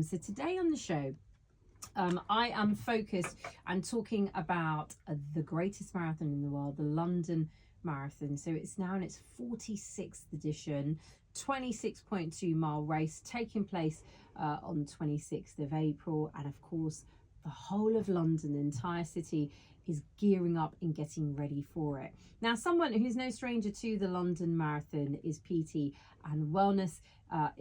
So today on the show, I am focused and talking about the greatest marathon in the world, the London Marathon. So it's now in its 46th edition, 26.2 mile race taking place on the 26th of April. And of course, the whole of London, the entire city, is gearing up and getting ready for it. Now, someone who's no stranger to the London Marathon is PT and wellness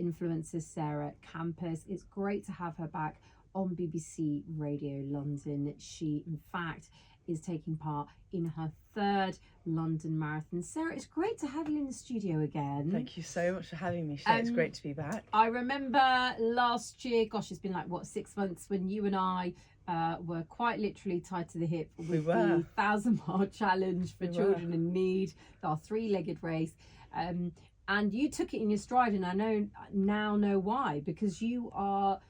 influencer Sarah Campus. It's great to have her back on BBC Radio London. She, in fact, is taking part in her third London Marathon. Sarah, it's great to have you in the studio again. Thank you so much for having me, Shay. It's great to be back. I remember last year, gosh, it's been like, 6 months, when you and I were quite literally tied to the hip with the 1,000-mile challenge for children in need, our three-legged race. And you took it in your stride, and I know why, because you are,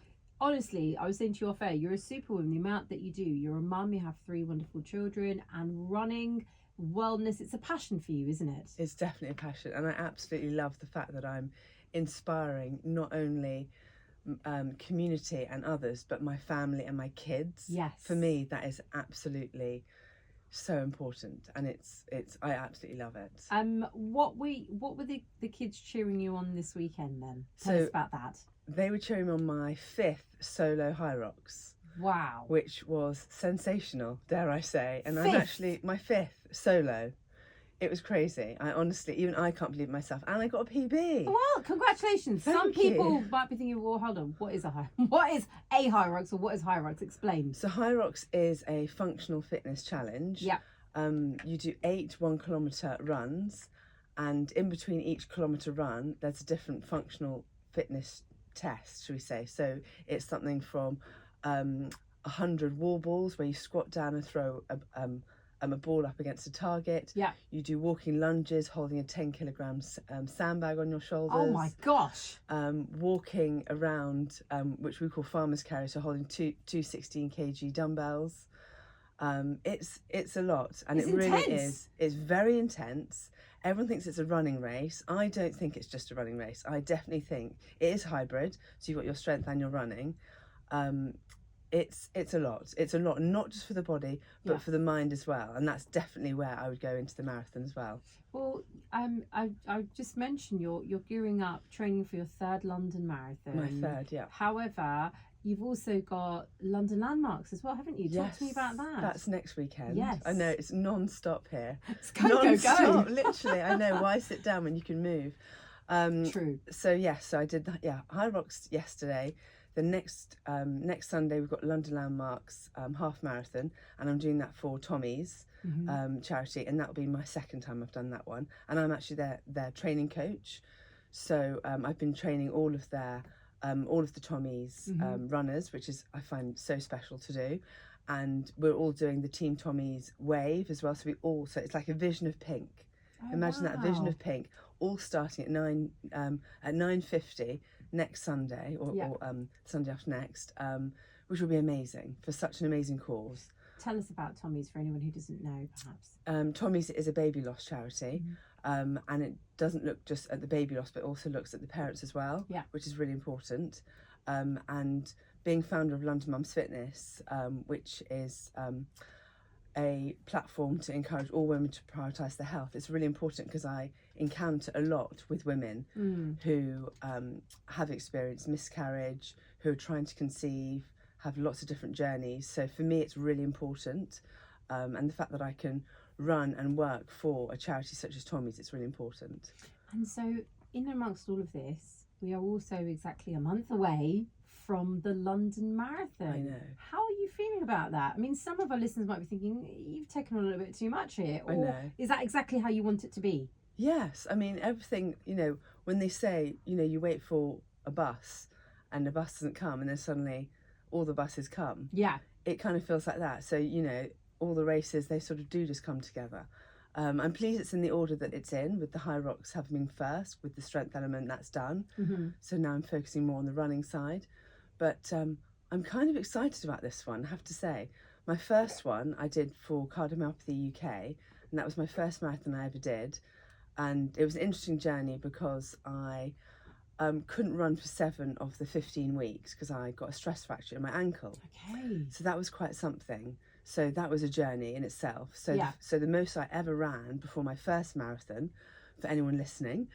honestly, I was saying to you off air, you're a superwoman, the amount that you do. You're a mum, you have 3 wonderful children, and running, wellness, it's a passion for you, isn't it? It's definitely a passion, and I absolutely love the fact that I'm inspiring not only community and others, but my family and my kids. Yes. For me, that is absolutely so important, and I absolutely love it. What were the kids cheering you on this weekend then? Tell us about that. They were cheering on my 5th solo high rocks. Wow. Which was sensational, dare I say. And 5th? I'm actually my 5th solo. It was crazy. I honestly, even I can't believe it myself. And I got a PB. Well, congratulations. Thank Some people you. might be thinking, well, hold on, what is a high rocks, or what is high rocks? Explain. So high rocks is a functional fitness challenge. Yeah. You do 8 1-kilometre runs, and in between each kilometre run, there's a different functional fitness test, shall we say. So it's something from 100 wall balls, where you squat down and throw a ball up against a target. Yeah. You do walking lunges, holding a 10 kilograms sandbag on your shoulders. Oh my gosh. Walking around, which we call farmer's carry, so holding two 16 kg dumbbells. It's a lot, and it's it really intense. is. It's very intense. Everyone thinks it's a running race. I don't think it's just a running race. I definitely think it is hybrid, so you've got your strength and your running. It's a lot. It's a lot, not just for the body, but for the mind as well. And that's definitely where I would go into the marathon as well. Well, I just mentioned you're gearing up, training for your 3rd London Marathon. My 3rd, yeah. However, you've also got London landmarks as well, haven't you? Talk to me about that. That's next weekend. Yes. I know, it's non-stop here. It's go. Literally, I know. Why sit down when you can move? True. So yes, so I did that. Yeah, high rocks yesterday. The next Sunday we've got London Landmarks half marathon, and I'm doing that for Tommy's charity, and that'll be my 2nd time I've done that one. And I'm actually their training coach, so I've been training all of the Tommy's runners, which is, I find, so special to do. And we're all doing the Team Tommy's wave as well. So it's like a vision of pink. Oh, imagine that, a vision of pink, all starting at 9:50 next Sunday, or Sunday after next, which will be amazing for such an amazing cause. Tell us about Tommy's for anyone who doesn't know, perhaps. Tommy's is a baby loss charity, and it doesn't look just at the baby loss, but also looks at the parents as well, which is really important. And being founder of London Mums Fitness, which is a platform to encourage all women to prioritise their health, it's really important, because I encounter a lot with women who have experienced miscarriage, who are trying to conceive, have lots of different journeys. So for me, it's really important, and the fact that I can run and work for a charity such as Tommy's, it's really important. And so, in amongst all of this, we are also exactly a month away from the London Marathon. I know. How are you feeling about that? I mean, some of our listeners might be thinking, you've taken on a little bit too much here. Or I know. Is that exactly how you want it to be? Yes, I mean, everything, when they say, you wait for a bus and the bus doesn't come, and then suddenly all the buses come. Yeah. It kind of feels like that. So, all the races, they sort of do just come together. I'm pleased it's in the order that it's in, with the high rocks having been first, with the strength element that's done. So now I'm focusing more on the running side. But I'm kind of excited about this one, I have to say. My first one I did for Cardiomyopathy UK, and that was my first marathon I ever did. And it was an interesting journey, because I couldn't run for 7 of the 15 weeks because I got a stress fracture in my ankle. Okay. So that was quite something. So that was a journey in itself. So Yeah. the most I ever ran before my first marathon, for anyone listening,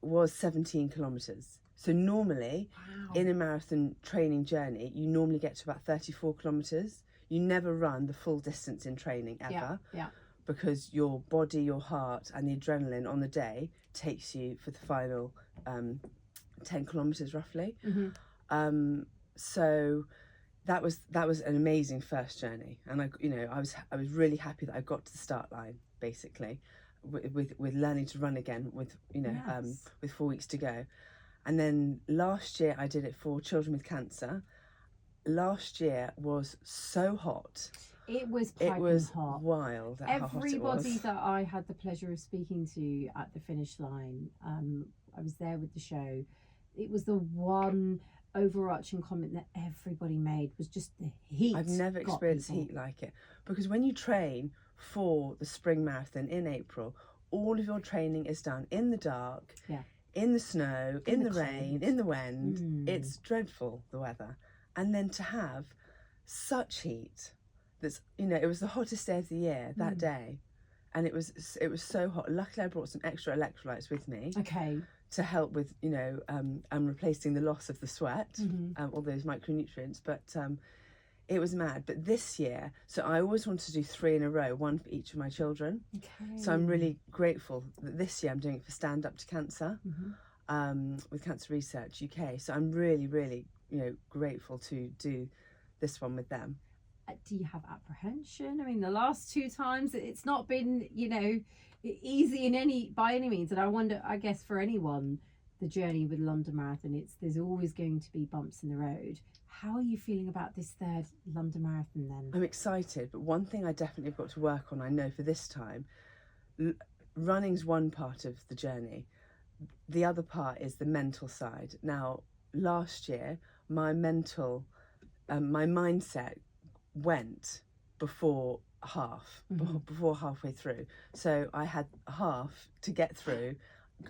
was 17 kilometres. So normally, in a marathon training journey, you normally get to about 34 kilometres. You never run the full distance in training ever. Yeah. Because your body, your heart, and the adrenaline on the day takes you for the final 10 kilometres roughly. Mm-hmm. So that was an amazing first journey, and I was really happy that I got to the start line basically, with learning to run again with with 4 weeks to go. And then last year I did it for children with cancer. Last year was so hot. It was hot. Wild. Everybody that I had the pleasure of speaking to at the finish line, I was there with the show. It was the one overarching comment that everybody made was just the heat. I've never experienced heat like it, because when you train for the spring marathon in April, all of your training is done in the dark, in the snow, in the rain, in the wind. It's dreadful, the weather. And then to have such heat, that's, it was the hottest day of the year that day, and it was so hot. Luckily I brought some extra electrolytes with me to help with replacing the loss of the sweat, all those micronutrients. But it was mad. But this year, so I always wanted to do 3 in a row, one for each of my children. So I'm really grateful that this year I'm doing it for Stand Up to Cancer, with Cancer Research UK. So I'm really, really grateful to do this one with them. Do you have apprehension? I mean, the last 2 times it's not been easy by any means, and I wonder, I guess for anyone, the journey with London Marathon, there's always going to be bumps in the road. How are you feeling about this 3rd London Marathon then? I'm excited, but one thing I definitely have got to work on, I know for this time, running's one part of the journey. The other part is the mental side. Now, last year, my mindset went before halfway through. So I had half to get through,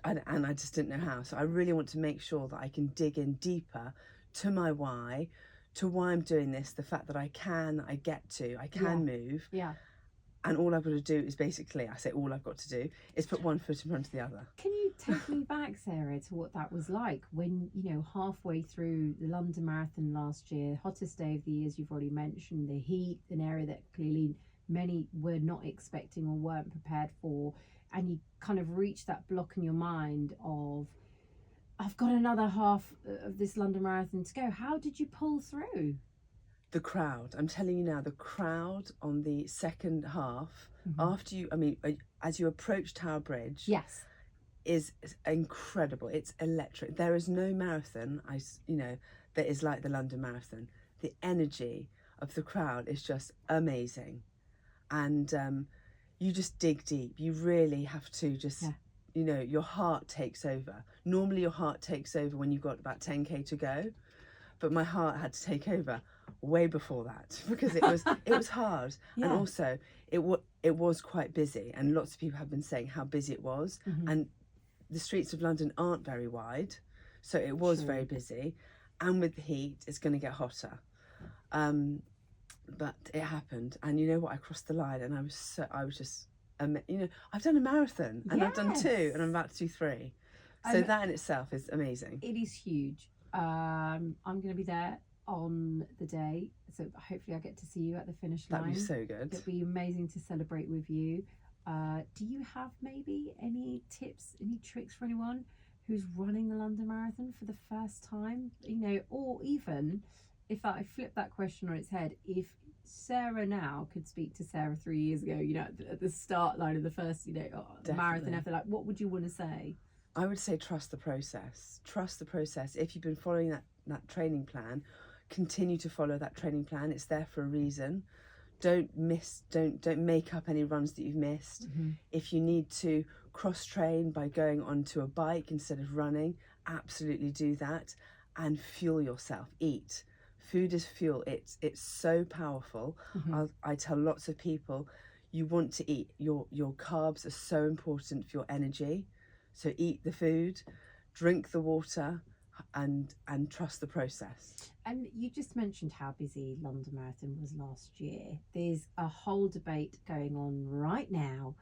and I just didn't know how. So I really want to make sure that I can dig in deeper to my why, to why I'm doing this, the fact that I can move. And all I've got to do is basically, I say all I've got to do is put one foot in front of the other. Can you take me back, Sarah, to what that was like when, halfway through the London Marathon last year, hottest day of the year, as you've already mentioned, the heat, an area that clearly many were not expecting or weren't prepared for, and you kind of reached that block in your mind of, I've got another half of this London Marathon to go. How did you pull through? The crowd, I'm telling you now, the crowd on the second half, as you approach Tower Bridge, is incredible. It's electric. There is no marathon, that is like the London Marathon. The energy of the crowd is just amazing, and you just dig deep. You really have to just, your heart takes over. Normally, your heart takes over when you've got about 10k to go, but my heart had to take over way before that, because it was hard. And also it was quite busy, and lots of people have been saying how busy it was, and the streets of London aren't very wide, so it was very busy, and with the heat it's going to get hotter, but it happened. And you know what, I crossed the line, and I was just I've done a marathon, and I've done 2, and I'm about to do 3, so that in itself is amazing. It is huge. I'm going to be there on the day, so hopefully I get to see you at the finish line. That'd be so good. It'd be amazing to celebrate with you. Do you have maybe any tips, any tricks for anyone who's running the London Marathon for the first time? Or even if I flip that question on its head, if Sarah now could speak to Sarah 3 years ago, at the start line of the first, marathon ever, what would you want to say? I would say trust the process. Trust the process. If you've been following that training plan, continue to follow that training plan. It's there for a reason. Don't make up any runs that you've missed. If you need to cross train by going onto a bike instead of running, absolutely do that, and fuel yourself. Eat. Food is fuel. It's so powerful. I tell lots of people, you want to eat. Your carbs are so important for your energy. So eat the food. drink the water, and trust the process. And you just mentioned how busy London Marathon was last year. There's a whole debate going on right now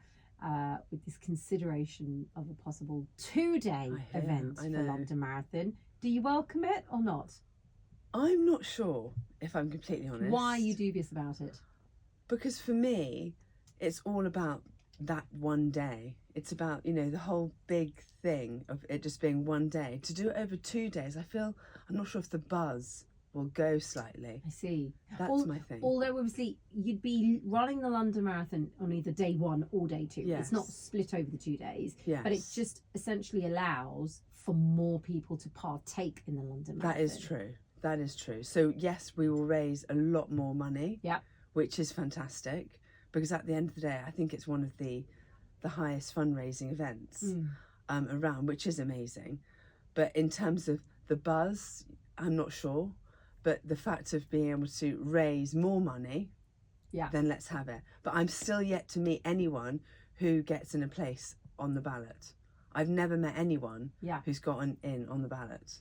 with this consideration of a possible 2-day event for London Marathon. Do you welcome it or not? I'm not sure, if I'm completely honest. Why are you dubious about it? Because for me, it's all about that one day. It's about, the whole big thing of it just being one day. To do it over 2 days, I'm not sure if the buzz will go slightly. I see. That's my thing. Although obviously you'd be running the London Marathon on either day 1 or day 2. Yes. It's not split over the 2 days. Yes. But it just essentially allows for more people to partake in the London Marathon. That is true. That is true. So yes, we will raise a lot more money. Yeah. Which is fantastic, because at the end of the day, I think it's one of the highest fundraising events around, which is amazing. But in terms of the buzz, I'm not sure. But the fact of being able to raise more money, then let's have it. But I'm still yet to meet anyone who gets in a place on the ballot. I've never met anyone who's gotten in on the ballot.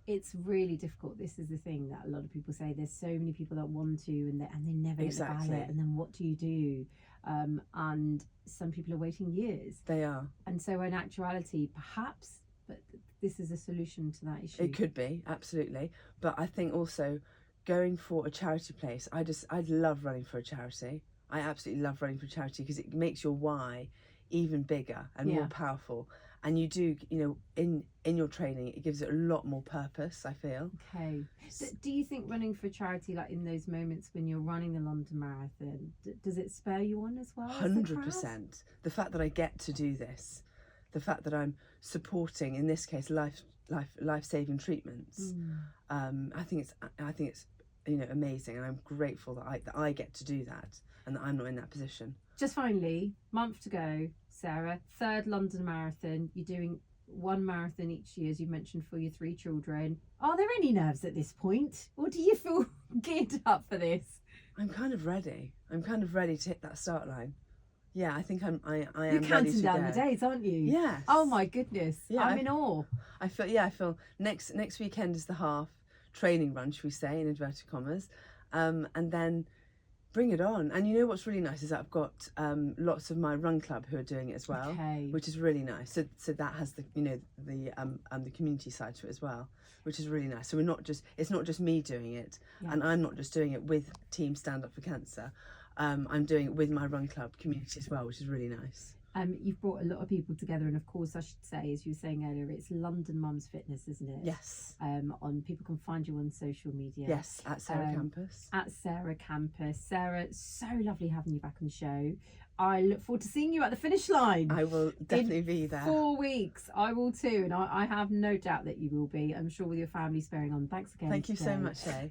It's really difficult. This is the thing that a lot of people say. There's so many people that want to, and they never get the ballot. And then what do you do? And some people are waiting years. They are. And so in actuality, perhaps, but this is a solution to that issue. It could be, absolutely. But I think also going for a charity place, I love running for a charity. I absolutely love running for a charity because it makes your why even bigger and more powerful. And you do, in your training, it gives it a lot more purpose, I feel. Okay. Do you think running for charity, like in those moments when you're running the London Marathon, does it spur you on as well? 100%. The fact that I get to do this, the fact that I'm supporting, in this case, life-saving treatments, I think it's amazing, and I'm grateful that I get to do that and that I'm not in that position. Just finally, month to go, Sarah, 3rd London Marathon. You're doing 1 marathon each year, as you mentioned, for your 3 children. Are there any nerves at this point, or do you feel geared up for this? I'm kind of ready. I'm kind of ready to hit that start line. Yeah, I think I am ready to go. You're counting down the days, aren't you? Yes. Oh my goodness. Yeah, I'm in awe. I feel next weekend is the half training run, should we say, in inverted commas, and then bring it on. And you know what's really nice is that I've got lots of my run club who are doing it as well, which is really nice. So that has the the community side to it as well, which is really nice. So it's not just me doing it, and I'm not just doing it with Team Stand Up for Cancer. I'm doing it with my run club community as well, which is really nice. You've brought a lot of people together, and of course, I should say, as you were saying earlier, it's London Mums Fitness, isn't it? Yes. People can find you on social media. Yes, at Sarah Campus. At Sarah Campus. Sarah, so lovely having you back on the show. I look forward to seeing you at the finish line. I will definitely be there. 4 weeks. I will too, and I have no doubt that you will be. I'm sure with your family sparing on. Thanks again. Thank you so much, Shay.